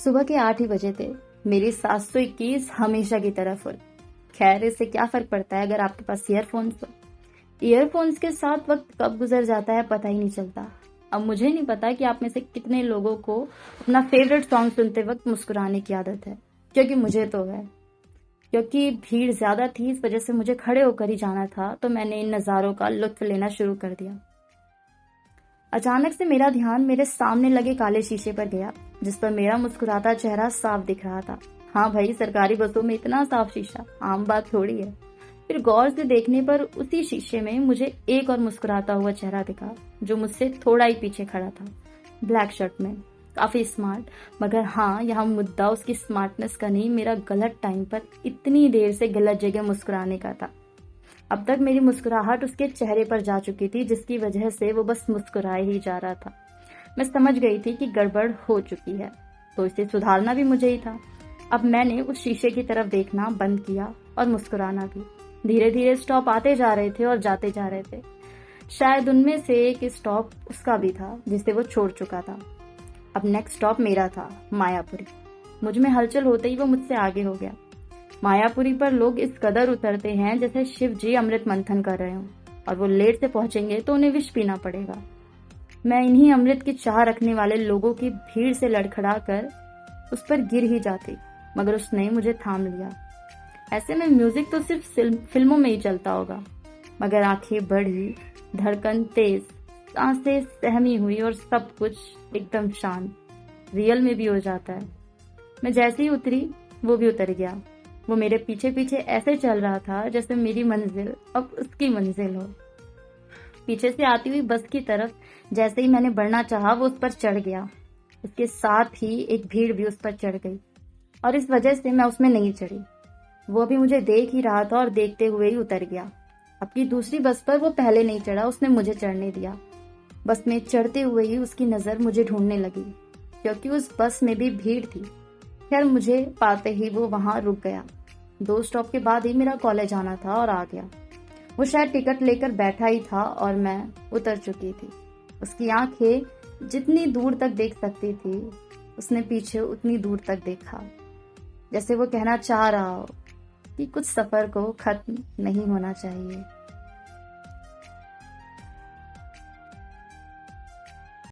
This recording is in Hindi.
सुबह के 8 ही बजे थे। मेरी 721 हमेशा की तरह फुल। खैर, इससे क्या फर्क पड़ता है अगर आपके पास ईयरफोन्स हो। ईयरफोन्स के साथ वक्त कब गुजर जाता है पता ही नहीं चलता। अब मुझे नहीं पता कि आप में से कितने लोगों को अपना फेवरेट सॉन्ग सुनते वक्त मुस्कुराने की आदत है, क्योंकि मुझे तो है। क्योंकि भीड़ ज्यादा थी, इस वजह से मुझे खड़े होकर ही जाना था, तो मैंने इन नज़ारों का लुत्फ लेना शुरू कर दिया। अचानक से मेरा ध्यान मेरे सामने लगे काले शीशे पर गया, जिस पर मेरा मुस्कुराता चेहरा साफ दिख रहा था। हाँ भाई, सरकारी बसों में इतना साफ शीशा आम बात थोड़ी है। फिर गौर से देखने पर उसी शीशे में मुझे एक और मुस्कुराता हुआ चेहरा दिखा, जो मुझसे थोड़ा ही पीछे खड़ा था, ब्लैक शर्ट में, काफी स्मार्ट। मगर हाँ, यहाँ मुद्दा उसकी स्मार्टनेस का नहीं, मेरा गलत टाइम पर इतनी देर से गलत जगह मुस्कुराने का था। अब तक मेरी मुस्कुराहट उसके चेहरे पर जा चुकी थी, जिसकी वजह से वो बस मुस्कुराए ही जा रहा था। मैं समझ गई थी कि गड़बड़ हो चुकी है, तो इसे सुधारना भी मुझे ही था। अब मैंने उस शीशे की तरफ देखना बंद किया और मुस्कुराना भी। धीरे धीरे स्टॉप आते जा रहे थे और जाते जा रहे थे। शायद उनमें से एक स्टॉप उसका भी था, जिसे वो छोड़ चुका था। अब नेक्स्ट स्टॉप मेरा था, मायापुरी। मुझ में हलचल होते ही वो मुझसे आगे हो गया। मायापुरी पर लोग इस कदर उतरते हैं जैसे शिव जी अमृत मंथन कर रहे हों, और वो लेट से पहुंचेंगे तो उन्हें विष पीना पड़ेगा। मैं इन्हीं अमृत की चाह रखने वाले लोगों की भीड़ से लड़खड़ा कर उस पर गिर ही जाती, मगर उसने मुझे थाम लिया। ऐसे में म्यूजिक तो सिर्फ फिल्मों में ही चलता होगा, मगर आंखें बढ़ी, धड़कन तेज, सांसें सहमी हुई और सब कुछ एकदम शांत। रियल में भी हो जाता है। मैं जैसे ही उतरी, वो भी उतर गया। वो मेरे पीछे पीछे ऐसे चल रहा था जैसे मेरी मंजिल अब उसकी मंजिल हो। पीछे से आती हुई बस की तरफ जैसे ही मैंने बढ़ना चाहा, वो उस पर चढ़ गया। उसके साथ ही एक भीड़ भी उस पर चढ़ गई, और इस वजह से मैं उसमें नहीं चढ़ी। वो भी मुझे देख ही रहा था और देखते हुए ही उतर गया। अपनी दूसरी बस पर वो पहले नहीं चढ़ा, उसने मुझे चढ़ने दिया। बस में चढ़ते हुए ही उसकी नजर मुझे ढूंढने लगी, क्योंकि उस बस में भी भीड़ थी। खैर, मुझे पाते ही वो वहां रुक गया। 2 स्टॉप के बाद ही मेरा कॉलेज आना था और आ गया। वो शायद टिकट लेकर बैठा ही था और मैं उतर चुकी थी। उसकी आंखें जितनी दूर तक देख सकती थी, उसने पीछे उतनी दूर तक देखा, जैसे वो कहना चाह रहा हो कि कुछ सफर को खत्म नहीं होना चाहिए।